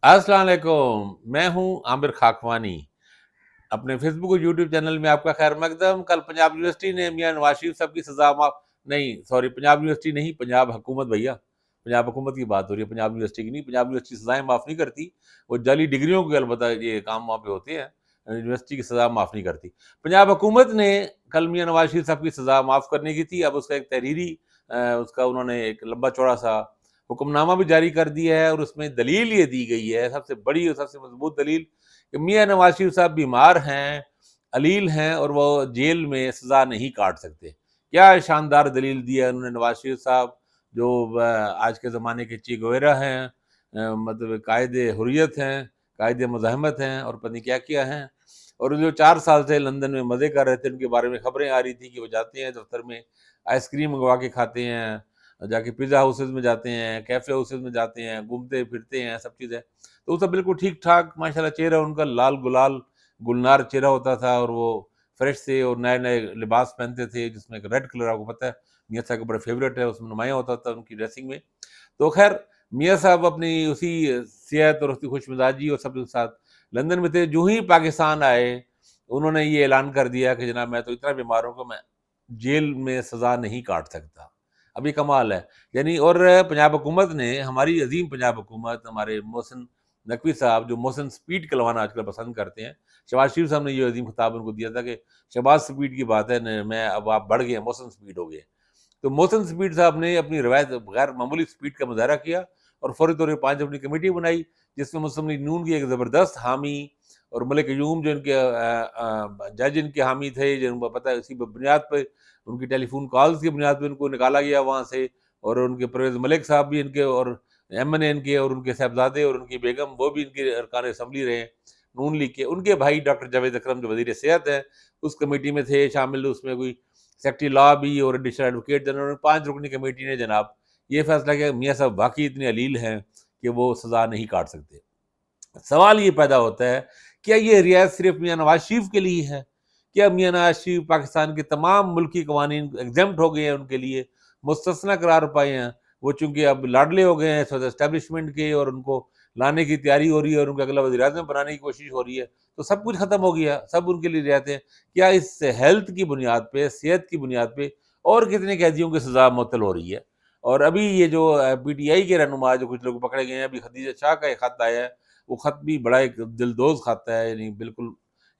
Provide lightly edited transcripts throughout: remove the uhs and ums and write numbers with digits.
السلام علیکم، میں ہوں عامر خاکوانی۔ اپنے فیس بک اور یوٹیوب چینل میں آپ کا خیر مقدم۔ کل پنجاب یونیورسٹی نے میاں نواز شریف صاحب کی سزا معاف نہیں، سوری، پنجاب یونیورسٹی نہیں، پنجاب حکومت بھیا، پنجاب حکومت کی بات ہو رہی ہے، پنجاب یونیورسٹی کی نہیں۔ پنجاب یونیورسٹی سزائیں معاف نہیں کرتی، وہ جعلی ڈگریوں کے البتہ یہ کام وہاں پہ ہوتے ہیں، یونیورسٹی کی سزا معاف نہیں کرتی۔ پنجاب حکومت نے کل میاں نواز شریف صاحب کی سزا معاف کرنے کی تھی، اب اس کا ایک تحریری اس کا انہوں نے ایک لمبا چوڑا سا حکم نامہ بھی جاری کر دیا ہے، اور اس میں دلیل یہ دی گئی ہے، سب سے بڑی اور سب سے مضبوط دلیل، کہ میاں نواز شریف صاحب بیمار ہیں، علیل ہیں، اور وہ جیل میں سزا نہیں کاٹ سکتے۔ کیا شاندار دلیل دی ہے انہوں نے نواز شریف صاحب، جو آج کے زمانے کے چی گویرا ہیں، مطلب قائد حریت ہیں، قائد مزاحمت ہیں، اور پتہ نہیں کیا کیا ہیں، اور جو 4 سال سے لندن میں مزے کر رہے تھے، ان کے بارے میں خبریں آ رہی تھی کہ وہ جاتے ہیں دفتر میں، آئس کریم منگوا کے کھاتے ہیں، جا کے پیزا ہاؤسز میں جاتے ہیں، کیفے ہاؤسز میں جاتے ہیں، گھومتے پھرتے ہیں، سب چیزیں تو وہ سب بالکل ٹھیک ٹھاک ماشاءاللہ، چہرہ ان کا لال گلال گلنار چہرہ ہوتا تھا، اور وہ فریش سے اور نئے نئے لباس پہنتے تھے، جس میں ایک ریڈ کلر، آپ کو پتہ ہے میاں صاحب کا بڑا فیوریٹ ہے، اس میں نمایاں ہوتا تھا ان کی ڈریسنگ میں۔ تو خیر، میاں صاحب اپنی اسی صحت اور اس کی خوش مزاجی اور سب کے ساتھ لندن میں تھے۔ جو ہی پاکستان آئے، انہوں نے یہ اعلان کر دیا کہ جناب میں تو اتنا بیمار ہوں کہ میں جیل میں سزا نہیں کاٹ سکتا۔ اب یہ کمال ہے، یعنی، اور پنجاب حکومت نے، ہماری عظیم پنجاب حکومت، ہمارے محسن نقوی صاحب، جو محسن سپیڈ کلوانا آج کل پسند کرتے ہیں، شہباز شریف صاحب نے یہ عظیم خطاب ان کو دیا تھا کہ شہباز سپیڈ کی بات ہے، میں اب آپ بڑھ گئے ہیں، محسن سپیڈ ہو گئے۔ تو محسن سپیڈ صاحب نے اپنی روایت غیر معمولی سپیڈ کا مظاہرہ کیا، اور فوری طور پہ 5 اپنی کمیٹی بنائی، جس میں مسلم لیگ نون کی ایک زبردست حامی، اور ملک قیوم جو ان کے جج ان کے حامی تھے، جن کو پتہ ہے اسی بنیاد پہ، ان کی ٹیلی فون کالز کی بنیاد پہ ان کو نکالا گیا وہاں سے، اور ان کے پرویز ملک صاحب بھی ان کے، اور ایم این اے ان کے، اور ان کے صاحبزادے اور ان کی بیگم، وہ بھی ان کے ارکان اسمبلی رہے نون لیگ کے، ان کے بھائی ڈاکٹر جاوید اکرم جو وزیر صحت ہے اس کمیٹی میں تھے شامل، اس میں کوئی سیکٹری لا بھی اور ایڈیشنل ایڈوکیٹ جنرل، 5 رکنی کمیٹی نے جناب یہ فیصلہ کیا کہ میاں صاحب واقعی اتنے علیل ہیں کہ وہ سزا نہیں کاٹ سکتے۔ سوال یہ پیدا ہوتا ہے، کیا یہ رعایت صرف میاں نواز شریف کے لیے ہے؟ کیا میاں نواز شریف پاکستان کے تمام ملکی قوانین ایگزمپٹ ہو گئے ہیں، ان کے لیے مستثنیٰ قرار پائے ہیں؟ وہ چونکہ اب لاڈلے ہو گئے ہیں اسٹیبلشمنٹ کے، اور ان کو لانے کی تیاری ہو رہی ہے، اور ان کو اگلا وزیر اعظم بنانے کی کوشش ہو رہی ہے، تو سب کچھ ختم ہو گیا، سب ان کے لیے رعایتیں۔ کیا اس ہیلتھ کی بنیاد پہ، صحت کی بنیاد پہ، اور کتنے قیدیوں کی سزا معطل ہو رہی ہے؟ اور ابھی یہ جو پی ٹی آئی کے رہنما جو کچھ لوگ پکڑے گئے ہیں، ابھی خدیجہ شاہ کا ایک خط آیا ہے، وہ خط بھی بڑا ایک دلدوز خط ہے، یعنی بالکل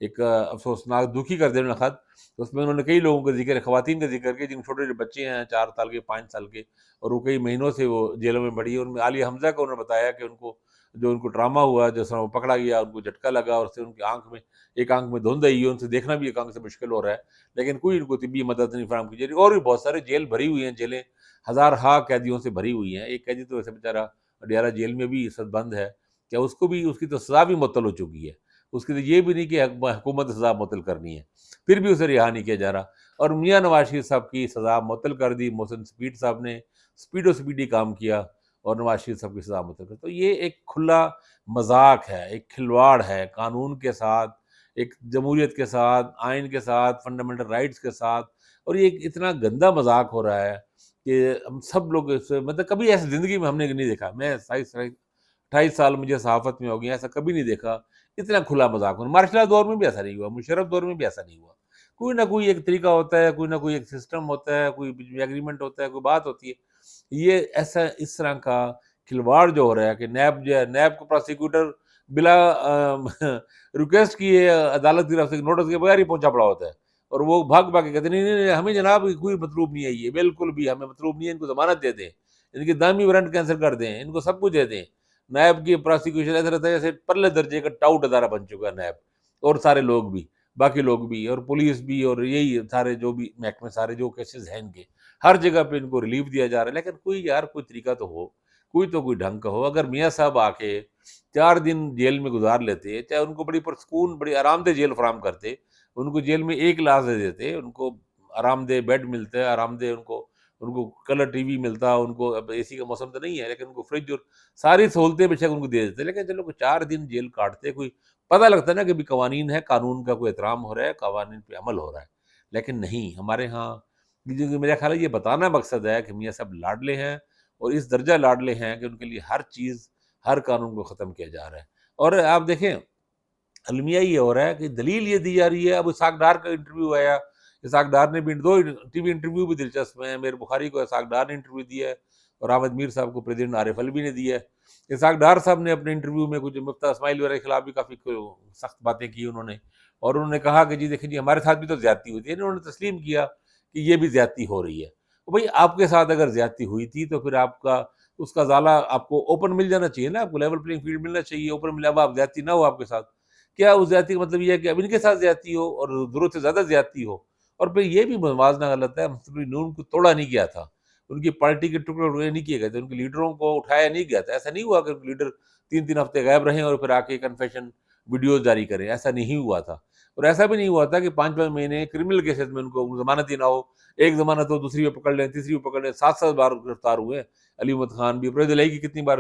ایک افسوسناک دکھی کر دینے والا خط۔ اس میں انہوں نے کئی لوگوں کا ذکر، خواتین کا ذکر کیا جن چھوٹے چھوٹے بچے ہیں، 4 سال کے، 5 سال کے، اور وہ کئی مہینوں سے وہ جیلوں میں پڑی ہے۔ ان میں عالیہ حمزہ کو انہوں نے بتایا کہ ان کو جو ان کو ڈرامہ ہوا، جس طرح وہ پکڑا گیا، ان کو جھٹکا لگا، اور سے ان کی آنکھ میں، ایک آنکھ میں دھند آئی ہے، ان سے دیکھنا بھی ایک آنکھ سے مشکل ہو رہا ہے، لیکن کوئی ان کو طبی مدد نہیں فراہم کی جا رہی۔ اور بھی بہت سارے جیل بھری ہوئی ہیں، جیلیں ہزار ہا قیدیوں سے بھری ہوئی ہیں۔ ایک قیدی تو ویسے بیچارہ اڈیالہ جیل میں بھی اس وقت بند ہے، کیا اس کو بھی، اس کی تو سزا بھی معطل ہو چکی ہے، اس کی تو یہ بھی نہیں کہ حکومت سزا معطل کرنی ہے، پھر بھی اسے رہا نہیں کیا جا رہا۔ اور میاں نواز شریف صاحب کی سزا معطل کر دی محسن سپیڈ صاحب نے، سپیڈ و سپیڈی کام کیا، اور نواز شریف صاحب کی سزا معطل کر۔ تو یہ ایک کھلا مذاق ہے، ایک کھلواڑ ہے قانون کے ساتھ، ایک جمہوریت کے ساتھ، آئین کے ساتھ، فنڈامنٹل رائٹس کے ساتھ، اور یہ ایک اتنا گندا مذاق ہو رہا ہے کہ ہم سب لوگ اس سے، مطلب کبھی ایسی زندگی میں ہم نے نہیں دیکھا، میں 28 سال مجھے صحافت میں ہو گیا، ایسا کبھی نہیں دیکھا اتنا کھلا مذاق ہو۔ مارشل دور میں بھی ایسا نہیں ہوا، مشرف دور میں بھی ایسا نہیں ہوا۔ کوئی نہ کوئی ایک طریقہ ہوتا ہے، کوئی نہ کوئی ایک سسٹم ہوتا ہے، کوئی ایگریمنٹ ہوتا ہے، کوئی بات ہوتی ہے۔ یہ ایسا اس طرح کا کھلواڑ جو ہو رہا ہے کہ نیب جو ہے، نیب کو پروسیکیوٹر بلا ریکویسٹ کیے عدالت کی طرف سے نوٹس کے بغیر ہی پہنچا پڑا ہوتا ہے، اور وہ بھاگ بھاگ کے کہتے ہیں نہیں نہیں نہیں، ہمیں جناب کوئی مطلوب نہیں ہے، یہ بالکل بھی ہمیں مطلوب نہیں ہے، ان کو ضمانت دے دیں، ان کی دامی وارنٹ کینسل کر دیں، ان کو سب کچھ دے دیں۔ نیب کی پروسیکیوشن ایسا رہتا ہے جیسے پرلے درجے کا ٹاؤٹ ادارہ بن چکا ہے نیب، اور سارے لوگ بھی، باقی لوگ بھی، اور پولیس بھی، اور یہی سارے جو بھی محکمے، سارے جو کیسز ہیں ان کے، ہر جگہ پہ ان کو ریلیف دیا جا رہا ہے۔ لیکن کوئی یار کوئی طریقہ تو ہو، کوئی تو کوئی ڈھنگ کا ہو۔ اگر میاں صاحب آ کے 4 دن جیل میں گزار لیتے، چاہے ان کو بڑی پرسکون، بڑی آرام دہ جیل فراہم کرتے، ان کو جیل میں ایک لاش دے دیتے، ان کو آرام دہ بیڈ ملتا ہے، آرام دہ ان کو کلر ٹی وی ملتا، ان کو اب اے سی کا موسم تو نہیں ہے لیکن ان کو فریج اور ساری سہولتیں بے شک ان کو دے دیتے، لیکن چلو کوئی 4 دن جیل کاٹتے، کوئی پتہ لگتا ہے نا کہ بھی قوانین ہے، قانون کا کوئی احترام ہو رہا ہے، قوانین پہ عمل ہو رہا ہے۔ لیکن نہیں، ہمارے ہاں میرا خیال ہے یہ بتانا مقصد ہے کہ میاں صاحب لاڈلے ہیں، اور اس درجہ لاڈلے ہیں کہ ان کے لیے ہر چیز ہر قانون کو ختم کیا جا رہا ہے. اور آپ دیکھیں المیہ یہ ہو رہا ہے کہ دلیل یہ دی جا رہی ہے. اب اسحاق ڈار کا انٹرویو آیا, اسحاق ڈار نے بھی 2 ٹی وی انٹرویو بھی دلچسپ ہیں. امیر بخاری کو اسحاق ڈار نے انٹرویو دیا ہے اور احمد میر صاحب کو پریزیڈنٹ عارف الوی نے دیا ہے. اسحاق ڈار صاحب نے اپنے انٹرویو میں کچھ مفتیٰ اسماعیل وغیرہ کے خلاف بھی کافی سخت باتیں کی انہوں نے, اور انہوں نے کہا کہ جی دیکھیں جی ہمارے ساتھ بھی تو زیادتی ہوئی تھی. انہوں نے تسلیم کیا کہ یہ بھی زیادتی ہو رہی ہے. بھائی آپ کے ساتھ اگر زیادتی ہوئی تھی تو پھر آپ کا اس کا ازالہ آپ کو اوپن مل جانا چاہیے نا, آپ کو لیول پلینگ فیلڈ ملنا چاہیے, اوپن ملا. اب آپ زیادتی نہ ہو آپ کے ساتھ, کیا اس زیادتی کا مطلب یہ ہے کہ اب ان کے ساتھ زیادتی ہو اور ضرورت سے زیادہ زیادتی ہو. اور پھر یہ بھی موازنہ غلط ہے. مستقبل نون کو توڑا نہیں گیا تھا, ان کی پارٹی کے ٹکڑے نہیں کیے گئے تھے, ان کے لیڈروں کو اٹھایا نہیں گیا تھا. ایسا نہیں ہوا کہ ان کے لیڈر 3 ہفتے غائب رہیں اور پھر آ کے کنفیشن ویڈیوز جاری کریں. ایسا نہیں ہوا تھا. اور ایسا بھی نہیں ہوا تھا کہ 5 مہینے کرمنل کیسز میں ان کو ضمانت ہی نہ ہو. ایک ضمانت ہو, دوسری پہ پکڑ لیں, تیسری پہ پکڑ لیں. 7 بار گرفتار ہوئے. علی محمد خان بھی, پرویز الہی کی کتنی بار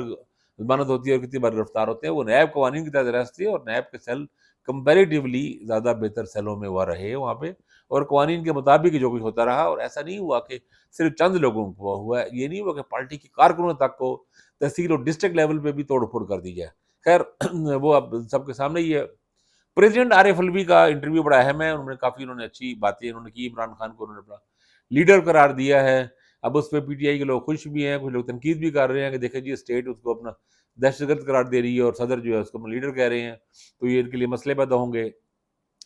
ضمانت ہوتی ہے اور کتنی بار گرفتار ہوتے ہیں. وہ نیب قوانین کی تحت ریاست تھی اور نیب کے سیل کمپیریٹیولی زیادہ بہتر سیلوں میں وہ رہے وہاں پہ, اور قوانین کے مطابق جو کچھ ہوتا رہا. اور ایسا نہیں ہوا کہ صرف چند لوگوں کو ہوا ہے. یہ نہیں ہوا کہ پارٹی کی کارکنوں تک کو تحصیل اور ڈسٹرکٹ لیول پہ بھی توڑ پھوڑ کر دی جائے. خیر وہ اب سب کے سامنے ہی ہے. پریزیڈنٹ عارف الوی کا انٹرویو بڑا اہم ہے. انہوں نے اچھی باتیں انہوں نے کی. عمران خان کو انہوں نے اپنا لیڈر قرار دیا ہے. اب اس پہ پی ٹی آئی کے لوگ خوش بھی ہیں, کچھ لوگ تنقید بھی کر رہے ہیں کہ دیکھیں جی اسٹیٹ اس کو اپنا دہشت گرد قرار دے رہی ہے اور صدر جو ہے اس کو اپنا لیڈر کہہ رہے ہیں, تو یہ ان کے لیے مسئلے پیدا ہوں گے.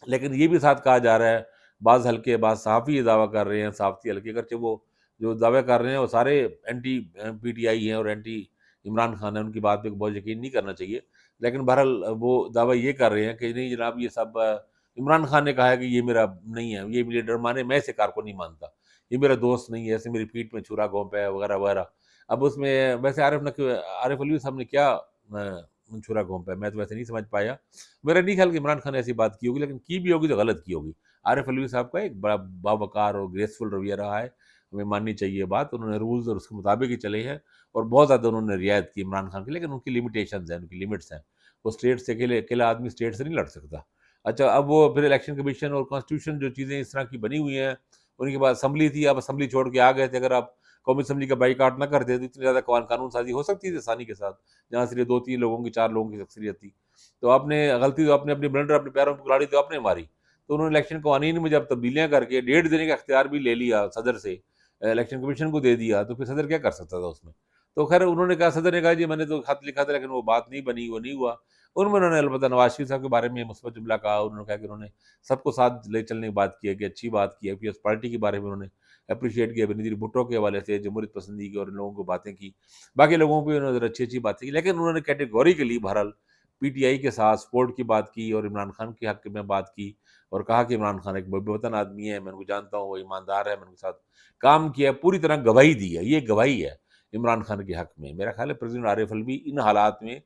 لیکن یہ بھی ساتھ کہا جا رہا ہے, بعض حلقے بعض صحافی یہ دعویٰ کر رہے ہیں, صحافتی حلقے, اگرچہ وہ جو دعوے کر رہے ہیں وہ سارے اینٹی پی ٹی آئی ہیں اور اینٹی عمران خان ہیں, ان کی بات پہ بہت یقین نہیں کرنا چاہیے. لیکن بہرحال وہ دعویٰ یہ کر رہے ہیں کہ نہیں جناب یہ سب عمران خان نے کہا ہے کہ یہ میرا نہیں ہے, یہ لیڈر مانے, میں اسے کار کو نہیں مانتا, یہ میرا دوست نہیں ہے, ایسے میری پیٹھ میں چھرا گھونپا ہے وغیرہ وغیرہ. اب اس میں ویسے عارف الوی صاحب نے کیا چھرا گھونپا ہے, میں تو ویسے نہیں سمجھ پایا. میرا نہیں خیال کہ عمران خان نے ایسی بات کی ہوگی, لیکن کی بھی ہوگی تو غلط کی ہوگی. عارف الوی صاحب کا ایک بڑا باوقار اور گریسفل رویہ رہا ہے, ہمیں ماننی چاہیے بات. انہوں نے رولز اور اس کے مطابق ہی چلے ہیں اور بہت زیادہ انہوں نے رعایت کی عمران خان کی, لیکن ان کی لمیٹیشنز ہیں, ان کی لمٹس ہیں. وہ اسٹیٹ سے اکیلا آدمی اسٹیٹ سے نہیں لڑ سکتا. اچھا اب وہ پھر الیکشن کمیشن اور کانسٹیٹیوشن جو چیزیں اس طرح کی بنی ہوئی ہیں, ان کے بعد اسمبلی تھی, آپ اسمبلی چھوڑ کے آ گئے تھے. اگر آپ قومی اسمبلی کا بائی کاٹ نہ کرتے تو اتنی زیادہ قانون سازی ہو سکتی تھی آسانی کے ساتھ, جہاں صرف 2-3 لوگوں کی 4 لوگوں کی اکثریت تھی. تو آپ نے غلطی تو اپنی بلنڈر اپنے پیروں پہ کلاڑی تو آپ نے ماری. تو انہوں نے الیکشن قوانین میں جب تبدیلیاں کر کے 1.5 دینے کا اختیار بھی لے لیا صدر سے, الیکشن کمیشن کو دے دیا, تو پھر صدر کیا کر سکتا تھا اس میں. تو خیر انہوں نے کہا, صدر نے کہا جی میں نے تو خط لکھا تھا لیکن وہ بات نہیں بنی, وہ نہیں ہوا. ان میں انہوں نے البتہ نواز شریف صاحب کے بارے میں مثبت جملہ کہا. انہوں نے کہا کہ انہوں نے سب کو ساتھ لے چلنے کی بات کی ہے, کہ اچھی بات کی ہے. پیپلز پارٹی کے بارے میں انہوں نے اپریشیٹ کیا, بنظیر بھٹو کے حوالے سے جمہوریت پسندی کی اور ان لوگوں کو باتیں کی. باقی لوگوں پہ انہوں نے اچھی باتیں کی, لیکن انہوں نے کیٹیگوریکلی بہرحال پی ٹی آئی کے ساتھ سپورٹ کی بات کی اور عمران خان کے حق میں بات کی, اور کہا کہ عمران خان ایک محب وطن آدمی ہے, میں ان کو جانتا ہوں, وہ ایماندار ہے, میں ان کے ساتھ کام کیا, پوری طرح گواہی دی ہے. یہ گواہی ہے عمران خان کے حق میں. میرا خیال ہے پریزیڈنٹ عارف الوی ان حالات میں,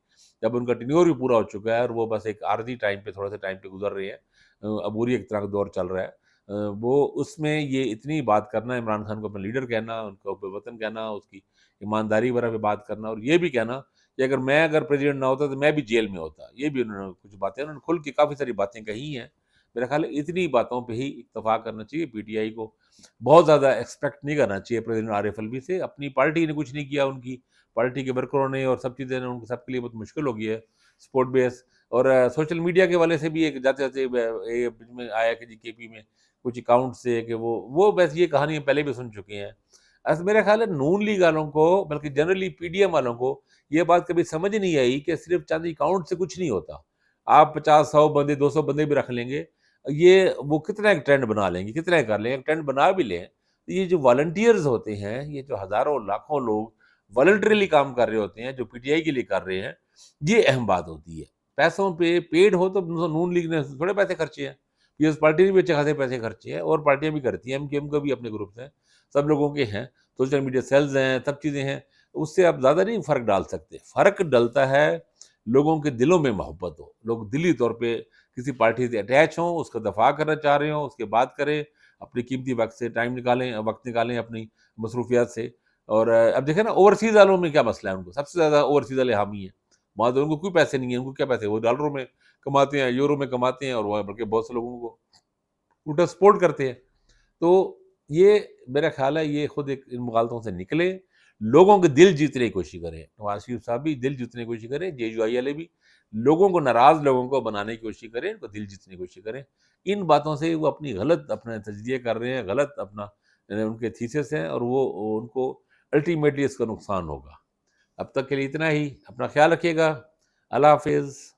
جب ان کا ٹینیور بھی پورا ہو چکا ہے اور وہ بس ایک عارضی ٹائم پہ تھوڑا سا ٹائم پہ گزر رہے ہیں, عبوری ایک طرح کا دور چل رہا ہے, وہ اس میں یہ اتنی بات کرنا, عمران خان کو اپنا لیڈر کہنا, ان کو محب وطن کہنا, اس کی ایمانداری وغیرہ پہ بات کرنا, اور یہ بھی کہنا کہ اگر پریزیڈنٹ نہ ہوتا تو میں بھی جیل میں ہوتا. یہ بھی انہوں نے کچھ باتیں, انہوں نے کھل کے کافی ساری باتیں کہی ہیں. میرا خیال ہے اتنی باتوں پہ ہی اکتفا کرنا چاہیے. پی ٹی آئی کو بہت زیادہ ایکسپیکٹ نہیں کرنا چاہیے پریزیڈنٹ عارف الوی سے. اپنی پارٹی نے کچھ نہیں کیا, ان کی پارٹی کے ورکروں نے اور سب چیزیں نے, ان سب کے لیے بہت مشکل ہو گئی ہے سپورٹ بیس. اور سوشل میڈیا کے والے سے بھی ایک جاتے جاتے میں آیا کہ جی کے پی میں کچھ اکاؤنٹ سے کہ وہ بس یہ کہانی پہلے بھی سن چکے ہیں. میرا خیال ہے نون لیگ والوں کو, بلکہ جنرلی پی ڈی ایم والوں کو یہ بات کبھی سمجھ نہیں آئی کہ صرف چند اکاؤنٹ سے کچھ نہیں ہوتا. آپ 50-100 بندے 200 بندے بھی رکھ لیں گے, یہ وہ کتنا ایک ٹرینڈ بنا لیں گے, کتنا کر لیں گے. ٹرینڈ بنا بھی لیں, یہ جو والنٹیئرز ہوتے ہیں, یہ جو ہزاروں لاکھوں لوگ والنٹریلی کام کر رہے ہوتے ہیں, جو پی ٹی آئی کے لیے کر رہے ہیں, یہ اہم بات ہوتی ہے. پیسوں پہ پیڈ ہو تو نون لیگ نے تھوڑے پیسے خرچے ہیں, پیپلز پارٹی نے بھی اچھے خاصے پیسے خرچے ہیں, اور پارٹیاں بھی کرتی ہیں, ایم کا بھی اپنے گروپس ہیں, سب لوگوں کے ہیں, سوشل میڈیا سیلز ہیں, سب چیزیں ہیں. اس سے آپ زیادہ نہیں فرق ڈال سکتے. فرق ڈلتا ہے لوگوں کے دلوں میں محبت ہو, لوگ دلی طور پہ کسی پارٹی سے اٹیچ ہوں, اس کا دفاع کرنا چاہ رہے ہوں, اس کے بات کریں, اپنی قیمتی وقت نکالیں اپنی مصروفیات سے. اور اب دیکھیں نا اوورسیز والوں میں کیا مسئلہ ہے, ان کو سب سے زیادہ اوورسیز والے حامی ہیں. وہاں تو ان کو کوئی پیسے نہیں ہیں, ان کو کیا پیسے, وہ ڈالروں میں کماتے ہیں, یورو میں کماتے ہیں, اور وہ بلکہ بہت سے لوگوں کو الٹا سپورٹ کرتے ہیں. تو یہ میرا خیال ہے یہ خود ایک ان مغالطوں سے نکلے, لوگوں کے دل جیتنے کی کوشش کریں. نواز شریف صاحب بھی دل جیتنے کی کوشش کریں, JUI والے بھی لوگوں کو, ناراض لوگوں کو بنانے کی کوشش کریں, ان کو دل جیتنے کی کوشش کریں. ان باتوں سے وہ اپنی غلط اپنے تجزیے کر رہے ہیں, غلط اپنا ان کے تھیسس ہیں, اور وہ ان کو الٹیمیٹلی اس کا نقصان ہوگا. اب تک کے لیے اتنا ہی. اپنا خیال رکھیے گا. اللہ حافظ.